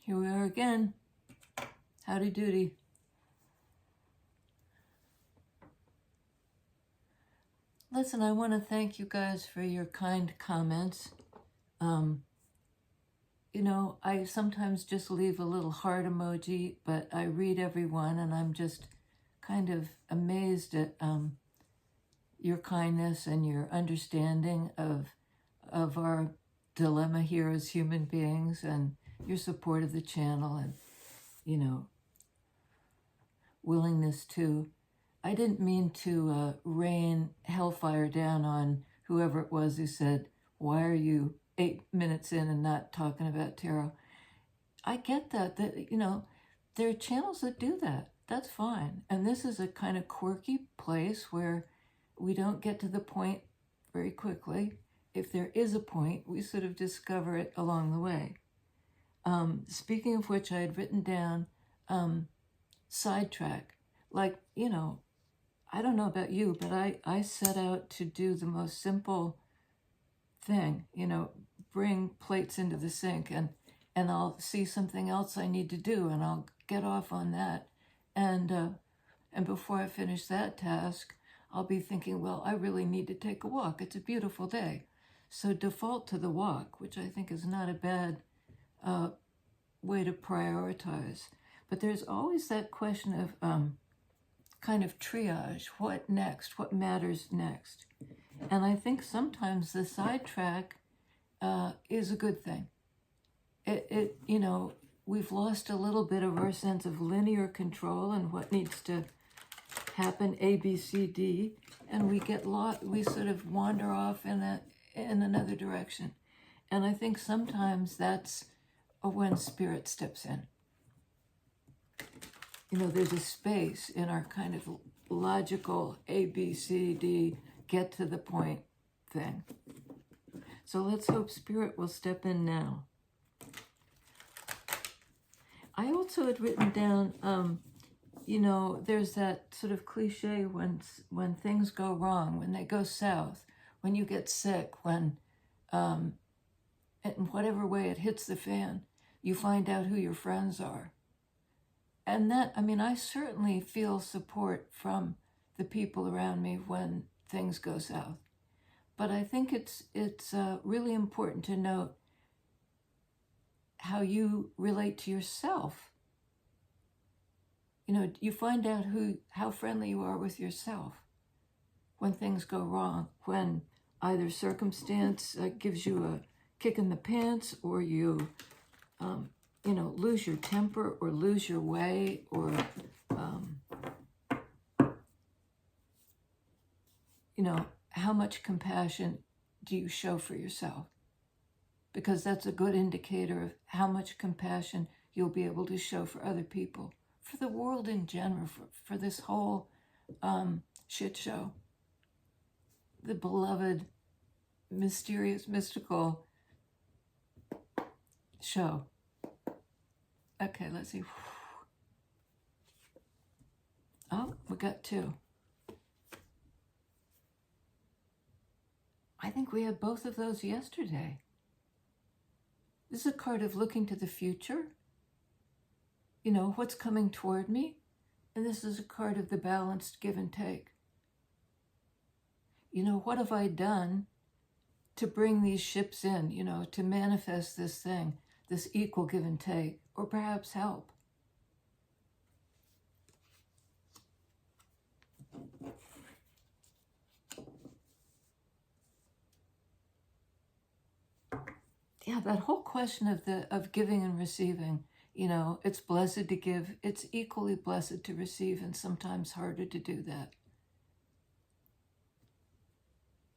Here we are again. Howdy doody. Listen, I want to thank you guys for your kind comments. You know, I sometimes just leave a little heart emoji, but I read everyone, and I'm just kind of amazed at your kindness and your understanding of our dilemma here as human beings, and your support of the channel, and, you know, willingness to. I didn't mean to rain hellfire down on whoever it was who said, why are you 8 minutes in and not talking about tarot? I get that, you know, there are channels that do that. That's fine. And this is a kind of quirky place where we don't get to the point very quickly. If there is a point, we sort of discover it along the way. Speaking of which, I had written down sidetrack. Like, you know, I don't know about you, but I set out to do the most simple thing, you know, bring plates into the sink, and I'll see something else I need to do, and I'll get off on that. And before I finish that task, I'll be thinking, well, I really need to take a walk. It's a beautiful day. So default to the walk, which I think is not a bad way to prioritize. But there's always that question of kind of triage. What next? What matters next? And I think sometimes the sidetrack is a good thing. It you know, we've lost a little bit of our sense of linear control and what needs to happen, A, B, C, D, and we get lost. We sort of wander off in another direction. And I think sometimes that's when spirit steps in. You know, there's a space in our kind of logical A, B, C, D, get to the point thing. So let's hope spirit will step in now. I also had written down, you know, there's that sort of cliche when things go wrong, when they go south, when you get sick, when, in whatever way it hits the fan, you find out who your friends are. And that, I mean, I certainly feel support from the people around me when things go south. But I think it's really important to note how you relate to yourself. You know, you find out how friendly you are with yourself when things go wrong, when either circumstance gives you a kick in the pants, or you, you know, lose your temper or lose your way, or, you know, how much compassion do you show for yourself? Because that's a good indicator of how much compassion you'll be able to show for other people, for the world in general, for this whole shit show. The beloved, mysterious, mystical show. Okay, let's see. Oh, we got two. I think we had both of those yesterday. This is a card of looking to the future. You know, what's coming toward me? And this is a card of the balanced give and take. You know, what have I done to bring these ships in, you know, to manifest this thing, this equal give and take, or perhaps help? Yeah, that whole question of giving and receiving, you know, it's blessed to give, it's equally blessed to receive, and sometimes harder to do that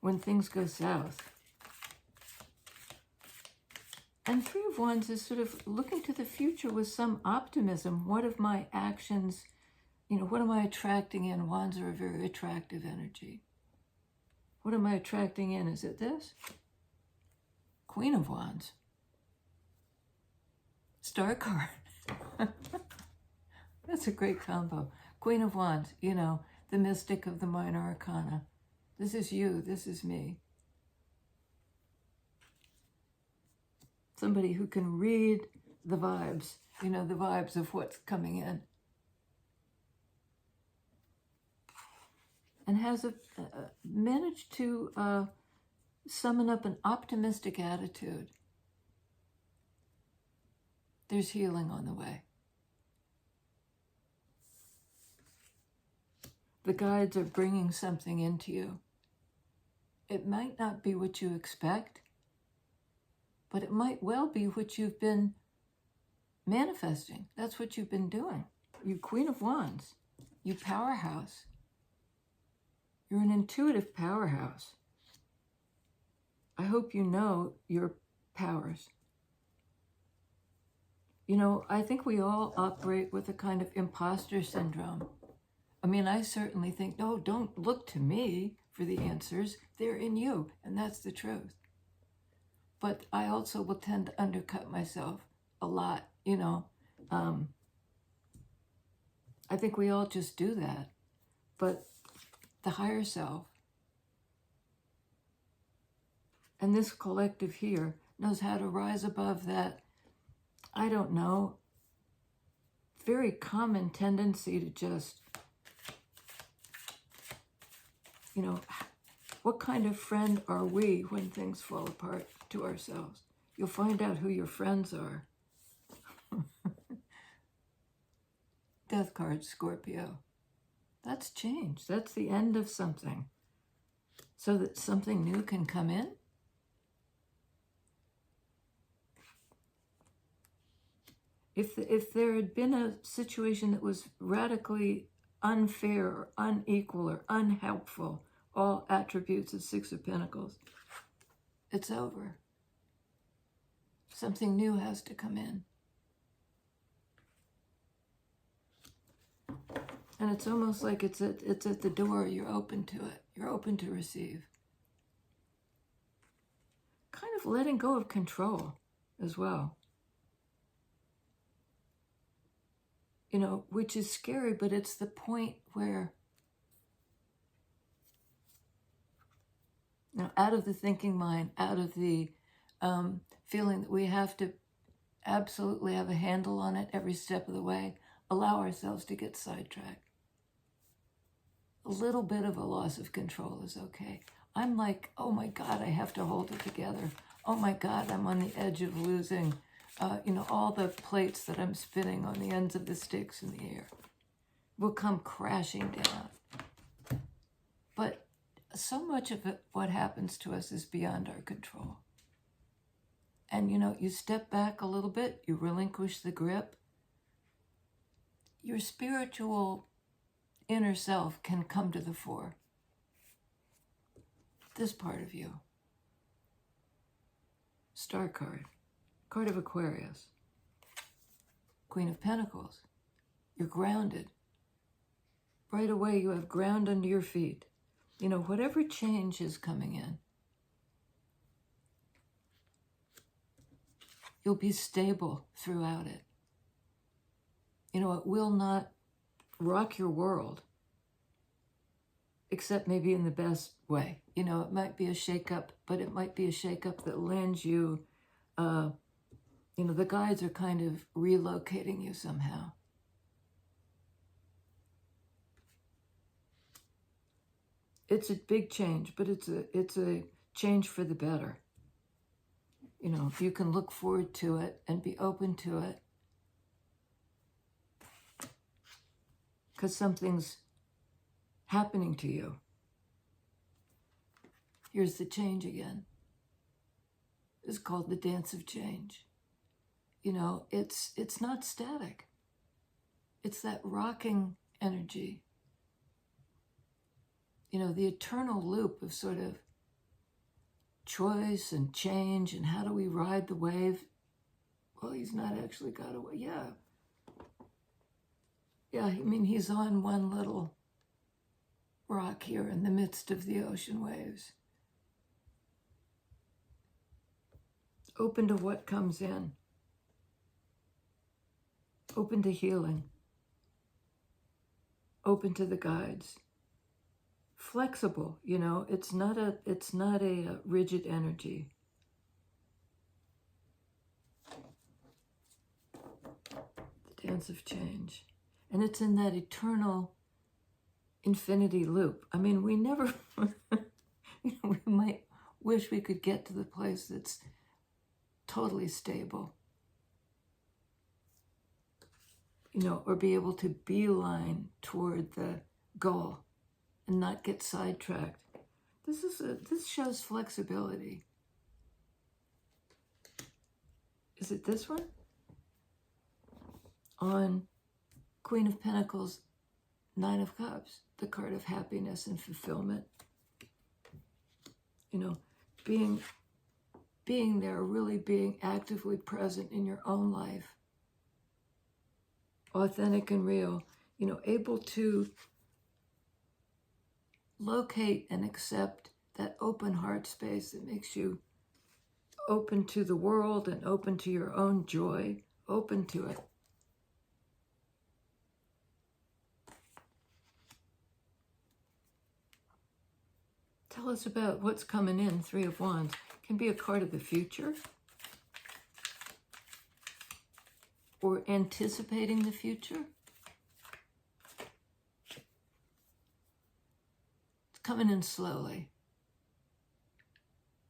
when things go south. And Three of Wands is sort of looking to the future with some optimism. What of my actions, you know, what am I attracting in? Wands are a very attractive energy. What am I attracting in? Is it this? Queen of Wands. Star card. That's a great combo. Queen of Wands, you know, the mystic of the minor arcana. This is you, this is me. Somebody who can read the vibes, the vibes of what's coming in. And has managed to summon up an optimistic attitude. There's healing on the way. The guides are bringing something into you. It might not be what you expect, but it might well be what you've been manifesting. That's what you've been doing. You Queen of Wands, you powerhouse. You're an intuitive powerhouse. I hope you know your powers. I think we all operate with a kind of imposter syndrome. I mean, I certainly think, no, don't look to me for the answers. They're in you, and that's the truth. But I also will tend to undercut myself a lot, I think we all just do that. But the higher self, and this collective here, knows how to rise above that, I don't know, very common tendency to just, what kind of friend are we when things fall apart to ourselves? You'll find out who your friends are. Death card, Scorpio. That's change. That's the end of something. So that something new can come in. If there had been a situation that was radically unfair or unequal or unhelpful, all attributes of Six of Pentacles, it's over. Something new has to come in. And it's almost like it's at the door. You're open to it. You're open to receive. Kind of letting go of control as well. Which is scary, but it's the point where, out of the thinking mind, out of the feeling that we have to absolutely have a handle on it every step of the way, allow ourselves to get sidetracked. A little bit of a loss of control is okay. I'm like, oh my God, I have to hold it together. Oh my God, I'm on the edge of losing, all the plates that I'm spinning on the ends of the sticks in the air will come crashing down. But so much of it, what happens to us is beyond our control. And, you step back a little bit, you relinquish the grip. Your spiritual inner self can come to the fore. This part of you. Star card. Card of Aquarius. Queen of Pentacles. You're grounded. Right away you have ground under your feet. Whatever change is coming in, you'll be stable throughout it. It will not rock your world, except maybe in the best way. It might be a shakeup, but it might be a shakeup that lands you, the guides are kind of relocating you somehow. It's a big change, but it's a change for the better. If you can look forward to it and be open to it, because something's happening to you. Here's the change again. It's called the dance of change. It's not static. It's that rocking energy. The eternal loop of sort of choice and change and how do we ride the wave? Well, he's not actually got a wave. Yeah, he's on one little rock here in the midst of the ocean waves. Open to what comes in. Open to healing. Open to the guides. Flexible, it's not a rigid energy. Dance of change. And it's in that eternal infinity loop. I mean, we never, we might wish we could get to the place that's totally stable, or be able to beeline toward the goal and not get sidetracked. This shows flexibility. Is it this one? On Queen of Pentacles, Nine of Cups, the card of happiness and fulfillment. Being there, really being actively present in your own life. Authentic and real, able to locate and accept that open heart space that makes you open to the world and open to your own joy, open to it. Tell us about what's coming in. Three of Wands can be a card of the future or anticipating the future. It's coming in slowly.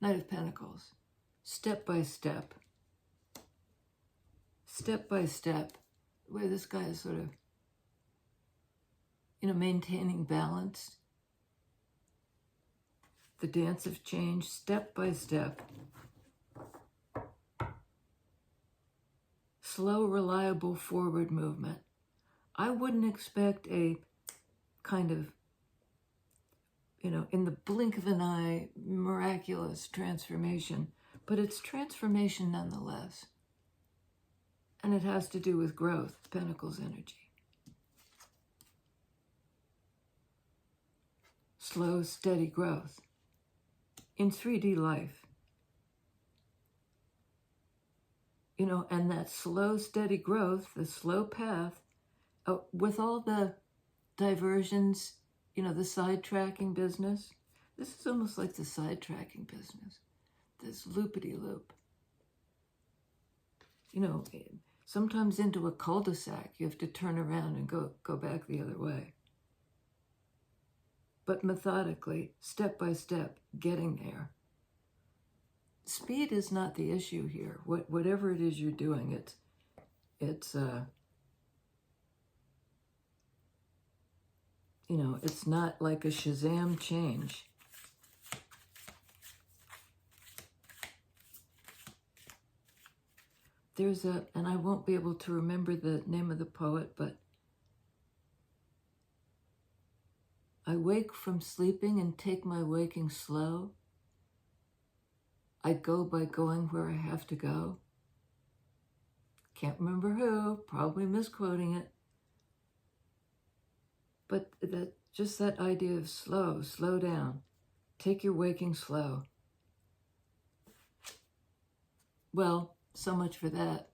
Knight of Pentacles. Step by step. Step by step. The way this guy is sort of, maintaining balance. The dance of change, step by step. Slow, reliable forward movement. I wouldn't expect a kind of, in the blink of an eye, miraculous transformation, but it's transformation nonetheless. And it has to do with growth, Pentacles energy. Slow, steady growth in 3D life. And that slow, steady growth, the slow path, with all the diversions, the sidetracking business. This is almost like the sidetracking business, this loopity-loop. Sometimes into a cul-de-sac, you have to turn around and go back the other way. But methodically, step by step, getting there. Speed is not the issue here. Whatever it is you're doing, it's not like a Shazam change. And I won't be able to remember the name of the poet, but I wake from sleeping and take my waking slow. I go by going where I have to go. Can't remember who, probably misquoting it. But just that idea of slow down. Take your waking slow. Well, so much for that.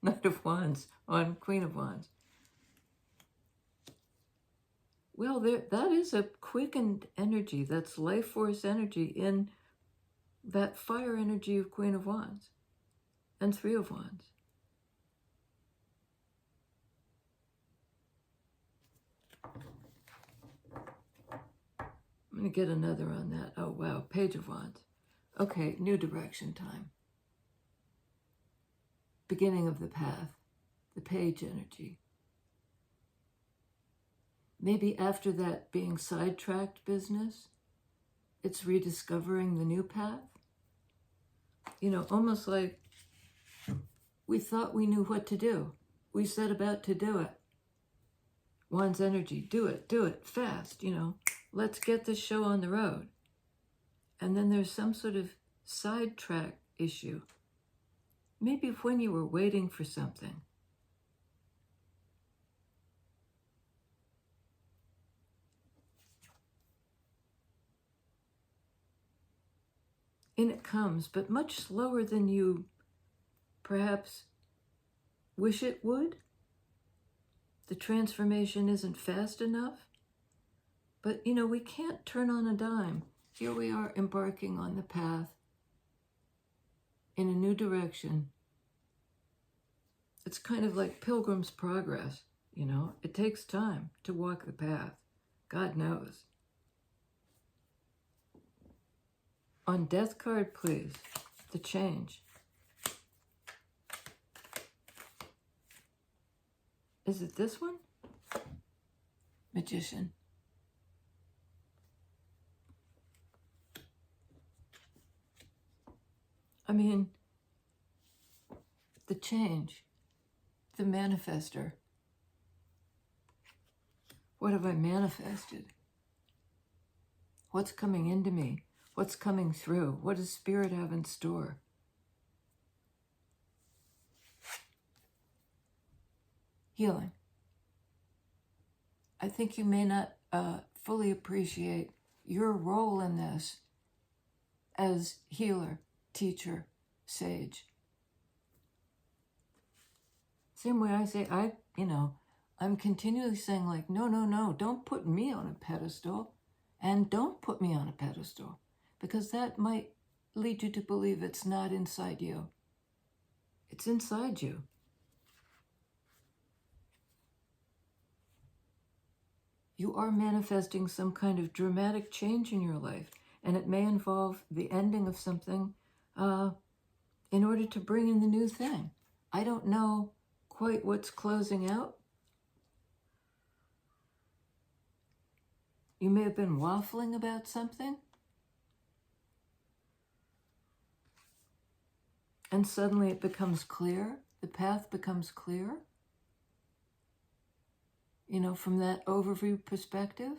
Knight of Wands on Queen of Wands. Well, that is a quickened energy. That's life force energy in that fire energy of Queen of Wands and Three of Wands. I'm going to get another on that. Oh, wow. Page of Wands. Okay, new direction time. Beginning of the path. The page energy. Maybe after that being sidetracked business, it's rediscovering the new path. Almost like we thought we knew what to do. We set about to do it. Wands energy, do it fast, Let's get this show on the road. And then there's some sort of sidetrack issue. Maybe when you were waiting for something. In it comes, but much slower than you perhaps wish it would. The transformation isn't fast enough. But, we can't turn on a dime. Here we are embarking on the path in a new direction. It's kind of like Pilgrim's Progress, you know? It takes time to walk the path. God knows. On death card, please, the change. Is it this one? Magician. I mean, the change, the manifester. What have I manifested? What's coming into me? What's coming through? What does Spirit have in store? Healing. I think you may not fully appreciate your role in this as healer, teacher, sage. Same way I say, I'm continually saying like, no, don't put me on a pedestal, and don't put me on a pedestal, because that might lead you to believe it's not inside you. It's inside you. You are manifesting some kind of dramatic change in your life, and it may involve the ending of something in order to bring in the new thing. I don't know quite what's closing out. You may have been waffling about something, and suddenly it becomes clear. The path becomes clear. You know, from that overview perspective,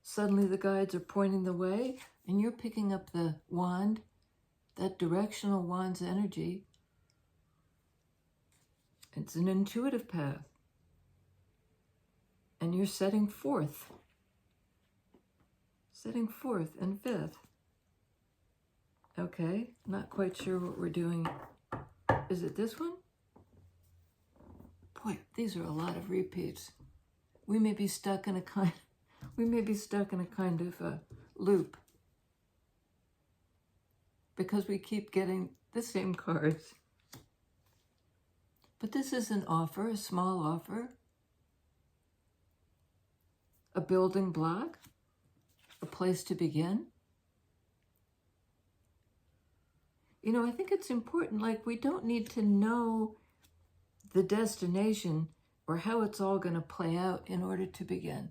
suddenly the guides are pointing the way, and you're picking up the wand, that directional wand's energy. It's an intuitive path. And you're setting forth in fifth. Okay, not quite sure what we're doing. Is it this one? Boy, these are a lot of repeats. We may be stuck in a kind of loop, because we keep getting the same cards. But this is an offer, a small offer, a building block, a place to begin. You know, I think it's important, like, we don't need to know the destination or how it's all going to play out in order to begin.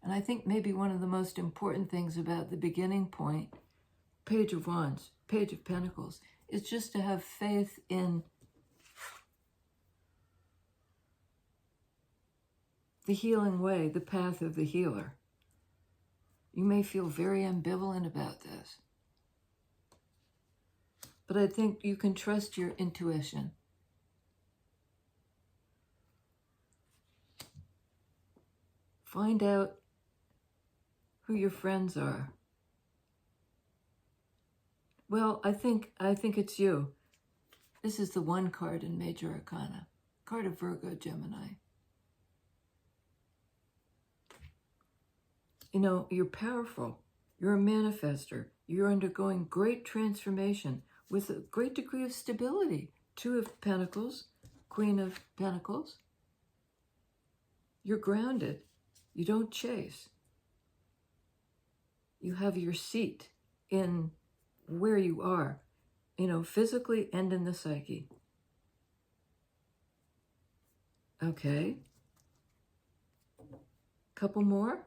And I think maybe one of the most important things about the beginning point, Page of Wands, Page of Pentacles, is just to have faith in the healing way, the path of the healer. You may feel very ambivalent about this, but I think you can trust your intuition. Find out who your friends are. Well, I think it's you. This is the one card in Major Arcana, card of Virgo, Gemini. You know, you're powerful. You're a manifester. You're undergoing great transformation with a great degree of stability. Two of Pentacles, Queen of Pentacles. You're grounded. You don't chase. You have your seat in where you are, you know, physically and in the psyche. Okay. Couple more.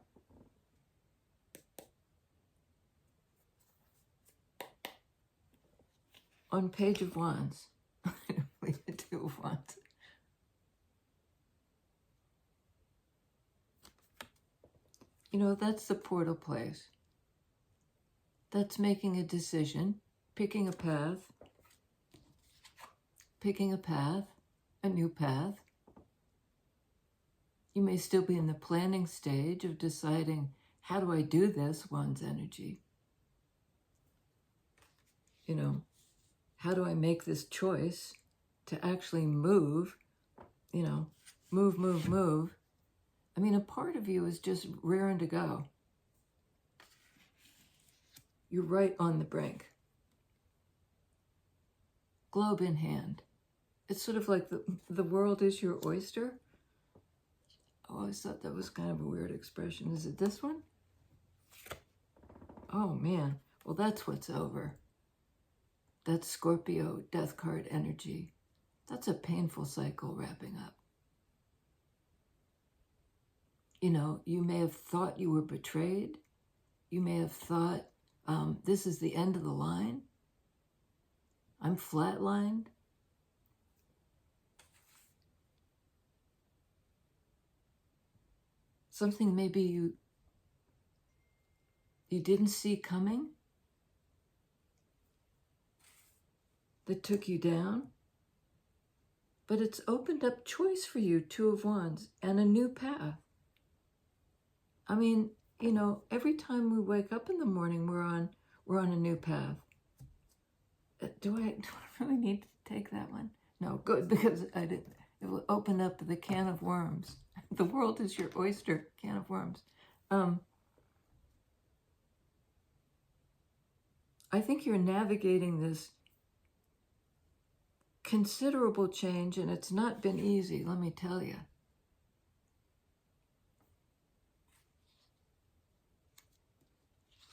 On Page of Wands. The Two of Wands. You know, that's the portal place. That's making a decision, picking a path, a new path. You may still be in the planning stage of deciding, how do I do this, Wands energy? You know, how do I make this choice to actually move, you know, move. I mean, a part of you is just raring to go. You're right on the brink. globe in hand. It's sort of like the world is your oyster. I always thought that was kind of a weird expression. Is it this one? Oh man, well that's what's over. That's Scorpio death card energy. That's a painful cycle wrapping up. You know, you may have thought you were betrayed. You may have thought, this is the end of the line. I'm flatlined. Something maybe you didn't see coming that took you down. But it's opened up choice for you, Two of Wands, and a new path. I mean, you know, every time we wake up in the morning, we're on a new path. Do I really need to take that one? No, good, because it will open up the can of worms. The world is your oyster, can of worms. I think you're navigating this considerable change, and it's not been easy, let me tell you.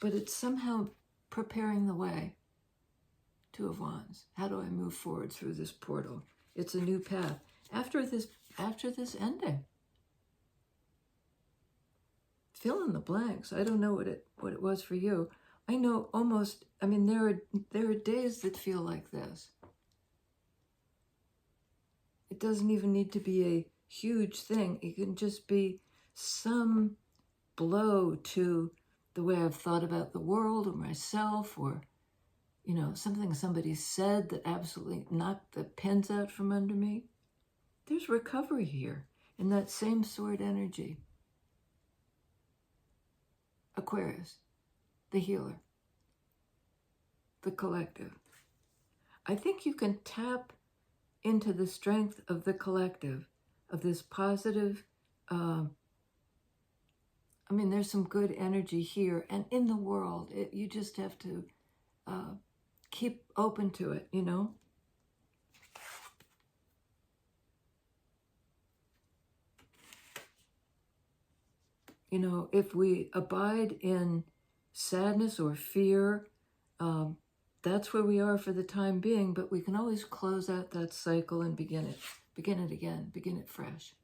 But it's somehow preparing the way. Two of Wands. How do I move forward through this portal? It's a new path. After this ending. Fill in the blanks. I don't know what it was for you. I know almost, I mean, there are days that feel like this. It doesn't even need to be a huge thing. It can just be some blow to the way I've thought about the world or myself, or, you know, something somebody said that absolutely knocked the pins out from under me. There's recovery here in that same sword energy. Aquarius, the healer, the collective. I think you can tap into the strength of the collective, of this positive, I mean, there's some good energy here and in the world. You just have to keep open to it, you know? You know, if we abide in sadness or fear, that's where we are for the time being, but we can always close out that cycle and begin it again, begin it fresh.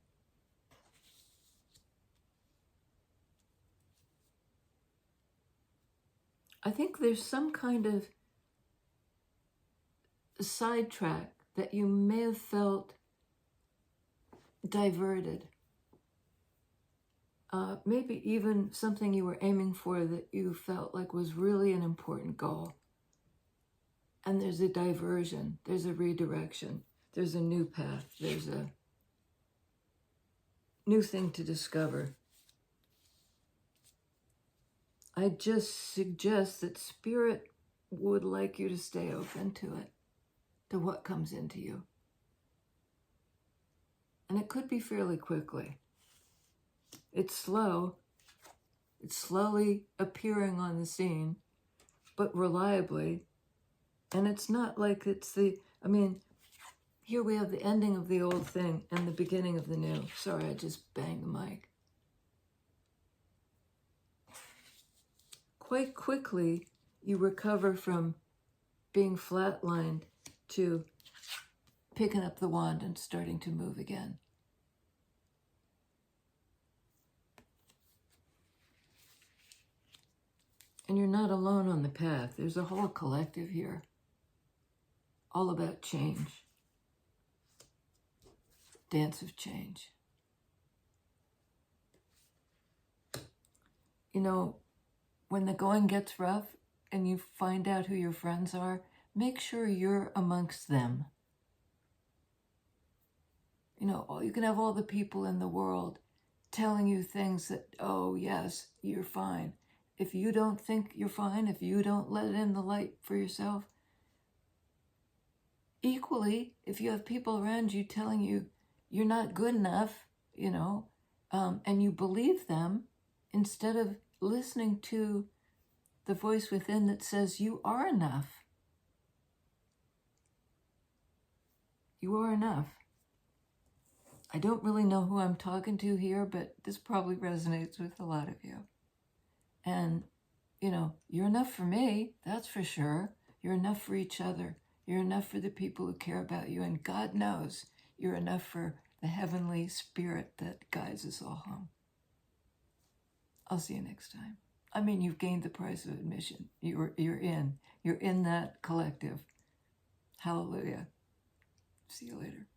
I think there's some kind of sidetrack that you may have felt diverted. Maybe even something you were aiming for that you felt like was really an important goal. And there's a diversion, there's a redirection, there's a new path, there's a new thing to discover. I just suggest that Spirit would like you to stay open to it, to what comes into you. And it could be fairly quickly. It's slow. It's slowly appearing on the scene, but reliably. And it's not like it's I mean, here we have the ending of the old thing and the beginning of the new. Sorry, I just banged the mic. Quite quickly, you recover from being flatlined to picking up the wand and starting to move again. And you're not alone on the path. There's a whole collective here, all about change. Dance of change. You know, when the going gets rough and you find out who your friends are, make sure you're amongst them. You know, you can have all the people in the world telling you things that, oh, yes, you're fine. If you don't think you're fine, if you don't let in the light for yourself, equally, if you have people around you telling you you're not good enough, you know, and you believe them, instead of listening to the voice within that says you are enough. You are enough. I don't really know who I'm talking to here, but this probably resonates with a lot of you. And, you know, you're enough for me, that's for sure. You're enough for each other. You're enough for the people who care about you. And God knows you're enough for the heavenly spirit that guides us all home. I'll see you next time. I mean, you've gained the price of admission. You're in that collective. Hallelujah. See you later.